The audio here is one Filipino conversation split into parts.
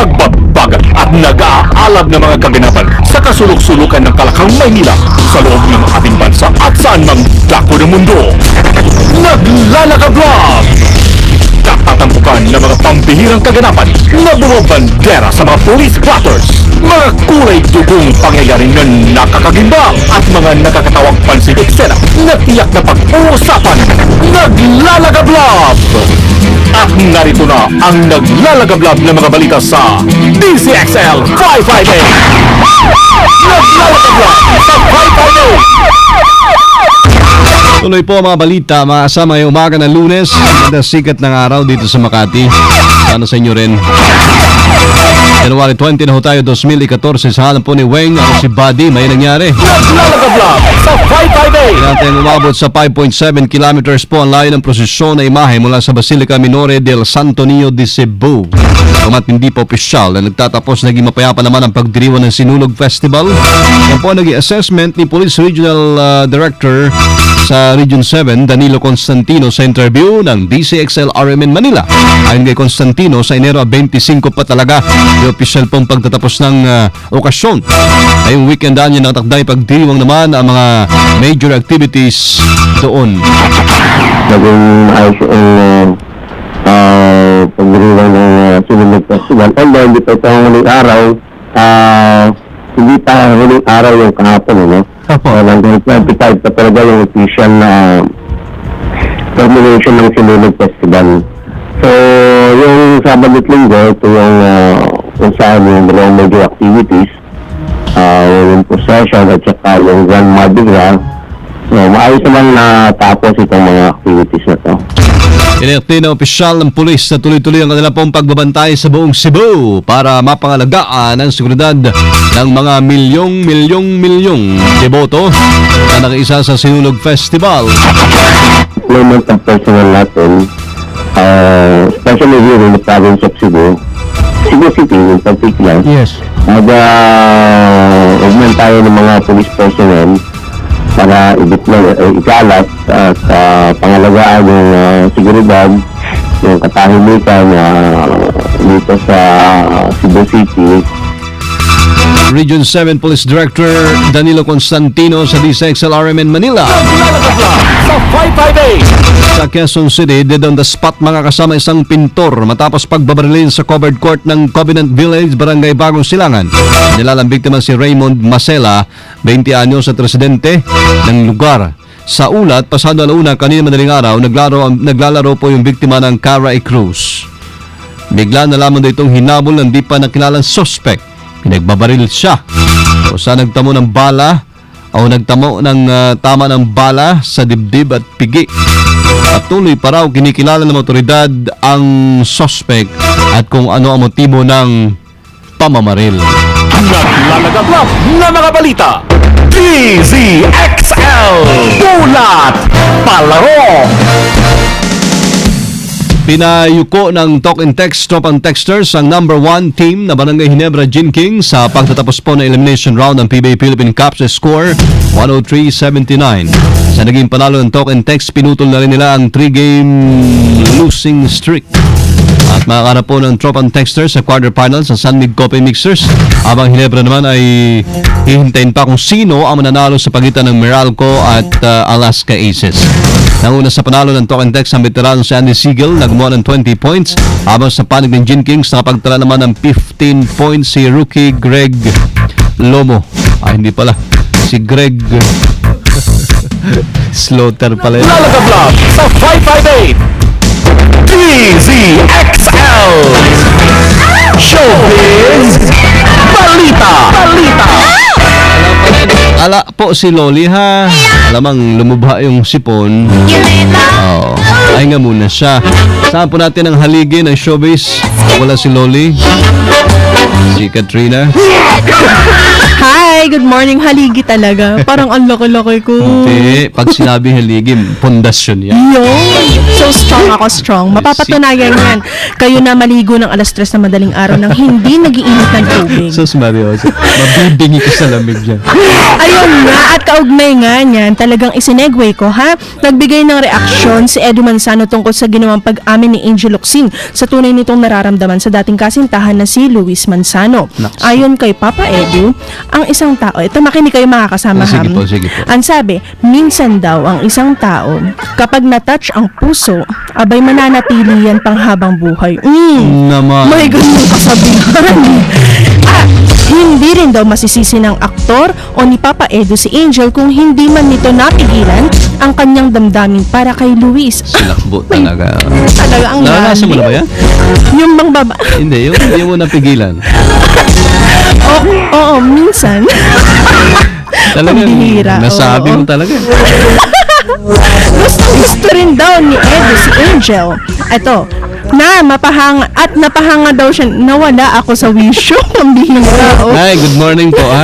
nagbabag at nag-aalab ng mga kaganapan sa kasulok-sulukan ng Kalakang Maynila sa loob ng ating bansa at saan mang dako ng mundo. Naglalagablog! Natatampukan ng mga pambihirang kaganapan na bumabandera sa mga police blotters, mga kulay dugong pangyayari na nakakagimba at mga nakakatawang pansin eksena na tiyak na pag-uusapan. Naglalagablog! At narito na ang naglalagablog ng mga balita sa DCXL 558! Naglalagablog sa 558! Tuloy po mga balita, makasama ngayong umaga ng Lunes, ganda sikat ng araw dito sa Makati. Sana sa inyo rin. January 20 na ho tayo, 2014. Sa halang po ni Weng, ako si Buddy, may nangyari. Naglalagablog sa 558! Natin umabot sa 5.7 kilometers po ang layo ng prosesyon na imahe mula sa Basilica Minore del Santo Niño de Cebu. Kumat hindi pa opisyal na nagtatapos, naging mapayapa naman ang pagdiriwang ng Sinulog Festival. Yan po naging assessment ni Police Regional Director sa Region 7, Danilo Constantino, sa interview ng DCXL RMN Manila. Ayon kay Constantino, sa Enero 25 pa talaga yung opisyal pong pagtatapos ng okasyon. Ngayong weekend niya nakatakday pagdiriwang naman ang mga major activities doon. Naging ayos ang pagdiriwang ng Sinulog Festival. Although hindi pa ito ang huling araw, hindi pa huling araw yung kahapon, no? Hanggang 25 pa talaga yung official na termination ng Sinulog Festival. So, yung Sabado at Linggo, ito yung kung saan yung dalawang major activities, yung procession at saka yung Grand Mardi Gras. So, maayos naman na tapos itong mga activities na to. Inerti na opisyal ng pulis na tuloy-tuloy ang kanila pong pagbabantay sa buong Cebu para mapangalagaan ang seguridad ng mga milyong deboto na nakiisa sa Sinulog Festival. Deployment ng personnel natin, especially here in the province of Cebu City in particular. Yes. Nag-augment tayo ng mga police personnel para ikalat at pangalagaan yung seguridad, yung katahimikan dito sa Cebu City. Region 7 Police Director Danilo Constantino sa DCXL RMN Manila. Naglalagablog sa 558! Sa Quezon City, dead on the spot mga kasama isang pintor matapos pagbabarilin sa covered court ng Covenant Village, Barangay Bagong Silangan. Nilalang biktima si Raymond Masela, 20 anyos at residente ng lugar. Sa ulat, pasado alauna kanina madaling araw, naglalaro po yung biktima ng Cara E. Cruz. Bigla na lamang daw itong hinabol ng di pa nakilalang suspect. Pinagbabaril siya. O sa nagtamo ng bala o nagtamo ng tama ng bala sa dibdib at pigi. At tuloy pa raw kinikilala ng otoridad ang suspect at kung ano ang motibo ng pamamaril. Naglalagablog na mga balita. DZXL Bulat Palaro. Pinayuko ng Talk and Text Tropang Texters ang number 1 team na Barangay Ginebra Ginking sa pagtatapos po ng elimination round ng PBA Philippine Cup sa score 103-79. Sa naging panalo ng Talk and Text, pinutol na rin nila ang 3-game losing streak. At makakarap po ng Tropang Texters sa quarterfinals sa San Mig Coffee Mixers, habang Ginebra naman ay hihintayin pa kung sino ang mananalo sa pagitan ng Meralco at Alaska Aces. Nanguna sa panalo ng Talk and Text ang veterano si Andy Siegel, nagmuha ng 20 points, habang sa panig ng Gin Kings nakapagtala naman ng 15 points si rookie Greg Lomo. Hindi pala, si Greg Slaughter pala yun. Naglalagablog sa 558 DZXL Showbiz Balita. Ala po si Loli ha. Alamang lumubha yung sipon. Ay nga muna siya. Saan po natin ang haligi ng showbiz? Wala si Loli. Si Katrina. Hi! Hi, good morning. Haligi talaga. Parang ang laki-laki ko. Hindi, pag sinabi haligi, pundasyon yan. Yun. So strong ako, strong. Mapapatunayan yan. Kayo na maligo ng alas 3 na madaling araw nang hindi nag-iinit ng tubig. Sus Mario, mabibingi ko sa lamig dyan. Ayun nga, at kaugnay nga niyan, talagang isinegway ko, ha? Nagbigay ng reaksyon si Edu Manzano tungkol sa ginawang pag-amin ni Angel Locsin sa tunay nitong nararamdaman sa dating kasintahan na si Luis Manzano. Naks. Ayon kay Papa Edu, ang isang tao, ito makinig kayo makakasama, Sige ha? po, sige po. Ang sabi, minsan daw ang isang tao, kapag na-touch ang puso, abay mananatili yan panghabang buhay. Naman. May ganun kasabihan. Hindi rin daw masisisi ng aktor o ni Papa Edu si Angel kung hindi man nito napigilan ang kanyang damdamin para kay Luis. Sinakbo talaga. Talaga ang Naranasan mo na ba yan? Yung bang baba. Hindi, yung hindi mo napigilan. Oo, minsan. Talaga, Pambihira, nasabi oo. mo talaga. Gusto rin daw ni Edu si Angel. Eto, napahanga daw siya. Nawala ako sa wisyo. Pambihira. Hi, good morning po. Ha?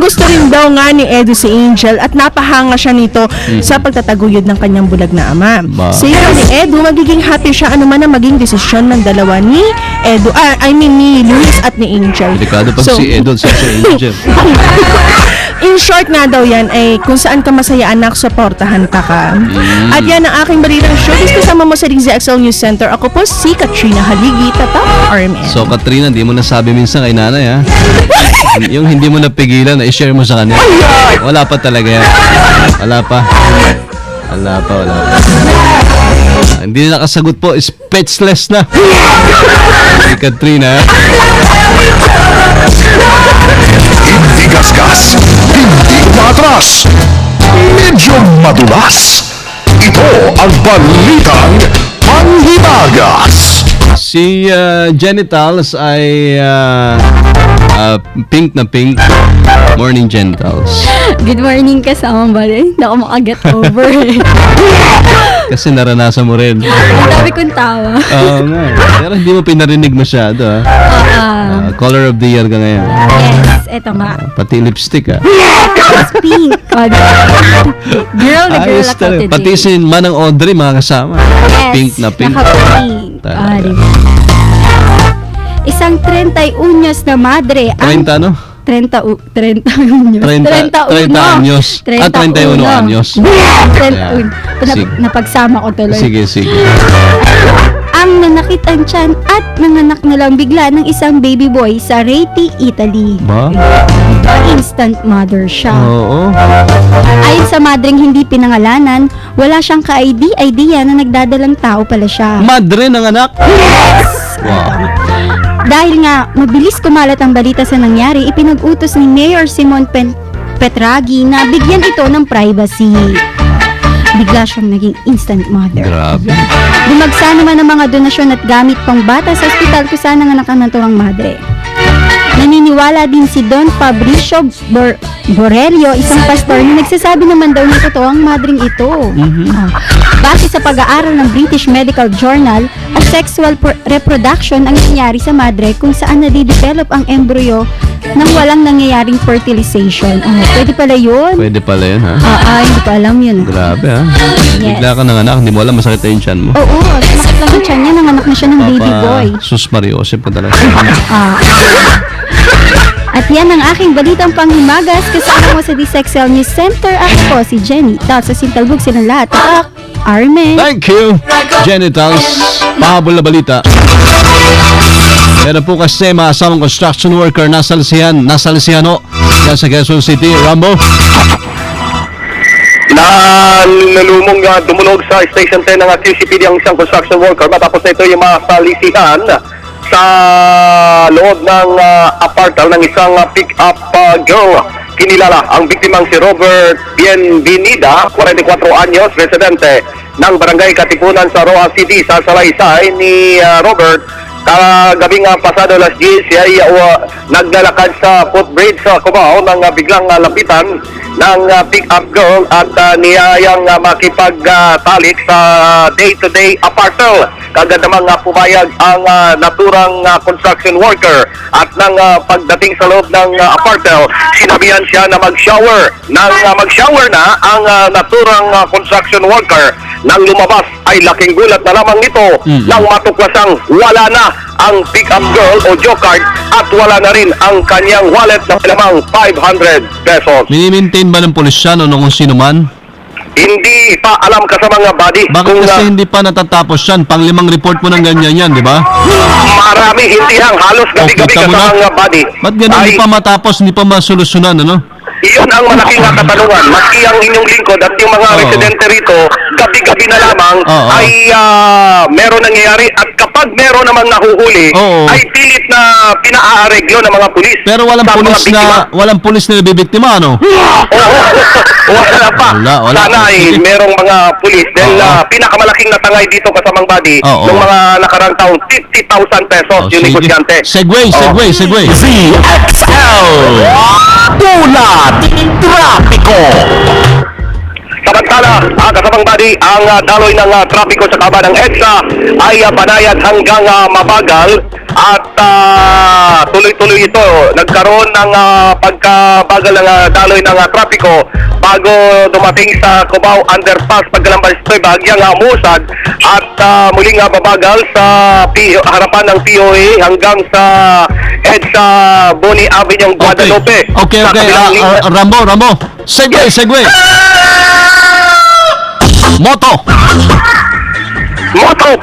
Gusto rin daw nga ni Edu si Angel at napahanga siya nito sa pagtataguyod ng kanyang bulag na ama. Ba. Sa iyo ni Edu, magiging happy siya anuman ang maging desisyon ng dalawa ni Edu, ni Luis at ni Angel. Delikado pag So, si Edol sa Angel. In short nga daw yan ay kung saan ka masaya anak, supportahan ka ka. At yan ang aking balitang showbiz kasama mo sa DZXL News Center. Ako po si Katrina Haligi, Tata Armen. So, Katrina, hindi mo nasabi minsan kay nanay, ha? Yung hindi mo napigilan, i-share mo sa kanya. Wala pa talaga yan. Wala pa. Hindi na nakasagot po, speechless na. Si Katrina. Hindi gasgas, hindi umatras, medyo madulas. Ito ang balitang panghimagas. Si genitals ay pink na pink. Morning genitals. Good morning kasama ba rin? Hindi ako makaget over. Kasi naranasan mo rin. Ang dami kong tawa. Oo nga. Pero hindi mo pinarinig masyado, ha? Color of the year ka ngayon. Yes, eto nga. Pati lipstick, ha? It's pink. Girl na girl Ayos ako talaga. today. Pati si Manang Audrey, mga kasama. Yes, Pink na pink. naka-pink. Talaga. Diba? Isang 30 unyos na madre. 30 ano? 30 unyos. 30 anyos. 31 anyos. 31. Sige. Napagsama ko tuloy. Sige. Ang nanakit ang tiyan at nanganak na lang bigla ng isang baby boy sa Reti, Italy. Ba? Instant mother siya. Oo. Ayon sa madring hindi pinangalanan, wala siyang ka-idea na nagdadalang tao pala siya. Madre ng anak? Wow. Dahil nga mabilis kumalat ang balita sa nangyari, ipinag-utos ni Mayor Simon Petraghi na bigyan ito ng privacy. Bigla siyang naging instant mother. Grabe. Bumagsa naman ang mga donasyon at gamit pang bata sa ospital kung saan nanganak ang naturang madre. Naniniwala din si Don Fabricio Borelio, isang pastor, na nagsasabi naman daw na totoo ang madring ito. Base sa pag-aaral ng British Medical Journal, asexual reproduction ang nangyayari sa madre kung saan nadidevelop ang embryo nang walang nangyayaring fertilization. Pwede pala yun? Pwede pala yun, ha? Hindi ko alam yun. Grabe, ha? Yes. Bigla ka ng anak, hindi mo alam, masakit na yung tiyan mo. Oo, sumakit lang yung tiyan niya, nanganak na siya ng baby boy. Sus Mariosep ka talaga. At yan ang aking balitang panghimagas kasama mo sa DZXL News Center. Ako po si Jenny. Dahil sa Sintalbog silang lahat. Armen. Thank you, genitals. Pahabol na balita. Meron po kasi maasamang construction worker nasa Lisiano, yan sa Quezon City. Rambo. Nalumong dumunog sa Station 10 ng QCPD ang isang construction worker matapos na ito yung masalisihan sa loob ng apartment ng isang pick-up girl. Kinilala ang biktimang si Robert Bienvenida, 44 anyos, residente ng Barangay Katipunan sa Roa City. Sa salaysay ni Robert, Gabing pasado alas 10, siya ay naglalakad sa footbridge sa Cubao nang biglang lapitan ng pick-up girl at niyayang makipagtalik sa day-to-day apartment. Kagad namang pumayag ang naturang construction worker at nang pagdating sa loob ng apartment, sinabihan siya na mag-shower. Nang mag-shower na ang naturang construction worker, nang lumabas ay laking gulat na lamang ito nang matuklasang wala na ang pick-up girl o jokard at wala na rin ang kanyang wallet na lamang 500 pesos. Minimaintain ba ng pulisyan o kung sino man? Hindi pa alam ka sa mga body. Bakit kasi hindi pa natatapos yan? Pang-5 report mo ng ganyan yan, di ba? Marami, hindi lang. Halos gabi-gabi ka kita mo sa na. mga body. Ba't ganun hindi pa matapos, hindi pa masolusyonan, ano? Iyon ang malaking katanungan. Maski ang inyong lingkod at yung mga residente rito, gabi-gabi na lamang ay meron nangyayari. At kapag meron namang nahuhuli, ay pilit na pinaareglo ng mga pulis. Pero walang pulis na nabibiktima, ano? Wala pa. Wala. Sana ay merong mga pulis. Dahil pinakamalaking natangay dito kasamang body, ng mga nakarang taon, 50,000 pesos yung negosyante. Segway. ZXL Bulat Trapiko. Samantala, kasamang body, ang daloy ng trapiko sa kaba ng EDSA ay panayad hanggang mabagal at tuloy-tuloy ito. Nagkaroon ng pagkabagal ng daloy ng trapiko bago dumating sa Cubao Underpass. Pagkalambas ito ay bahagyang umusad at muling babagal sa harapan ng POA hanggang sa EDSA Boni Avenue Guadalupe. Okay. Rambo. Segway. Moto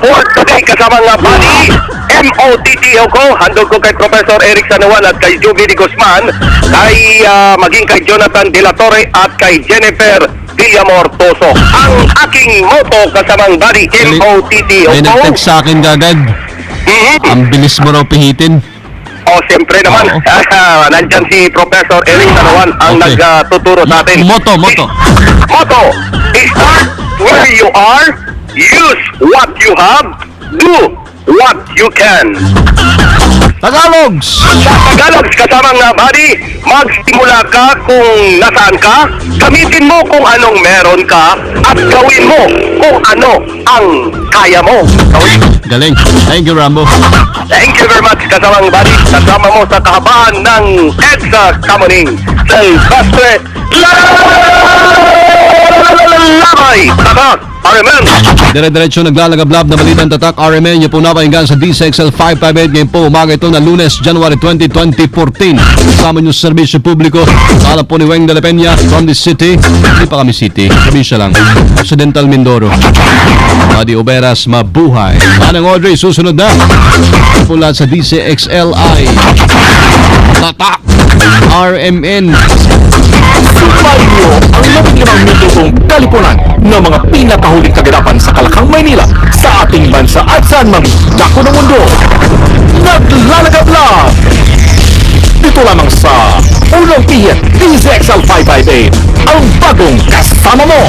for today kasamang body, MOTTO ko, handog ko kay Professor Eric Sanuan at kay Juvie de Guzman, kay maging kay Jonathan De La Torre at kay Jennifer Villamor Toso. Ang aking moto kasamang body, MOTTO may ko. nag-text sa akin gagad. Ang bilis mo raw pihitin. Siyempre naman. Nandyan si Professor Eric Sanuan ang nagtuturo sa atin. Moto. Moto, start where you are, use what you have, do what you can. Tagalogs! Sa Tagalog, kasamang body, magsimula ka kung nasaan ka, gamitin mo kung anong meron ka, at gawin mo kung ano ang kaya mo. Galing. Thank you, Rambo. Thank you very much, kasamang body. Kasama mo sa kahabaan ng EDSA Kamuning Silvestre Lamay Tatak RMN. Dire-diretso naglalagablab na balitang tatak RMN. Yung po napahinggan sa DCXL 558 ngayon po umaga ito na Lunes, January 20, 2014. Kasama nyo sa serbisyo publiko. Alam po ni Weng de la Peña from the city. Hindi pa kami city. Probinsya lang. Occidental Mindoro. Madi Oberas, mabuhay. Manang Audrey, susunod na. Pula sa DCXLI. Tatak RMN. Sumayo ang 15 minutong kalipunan ng mga pinakahuling kaganapan sa Kalakang Maynila, sa ating bansa at saan mang dako ng mundo. Naglalagablab dito lamang sa Ulong Pihit DZXL 558, ang bagong kasama mo.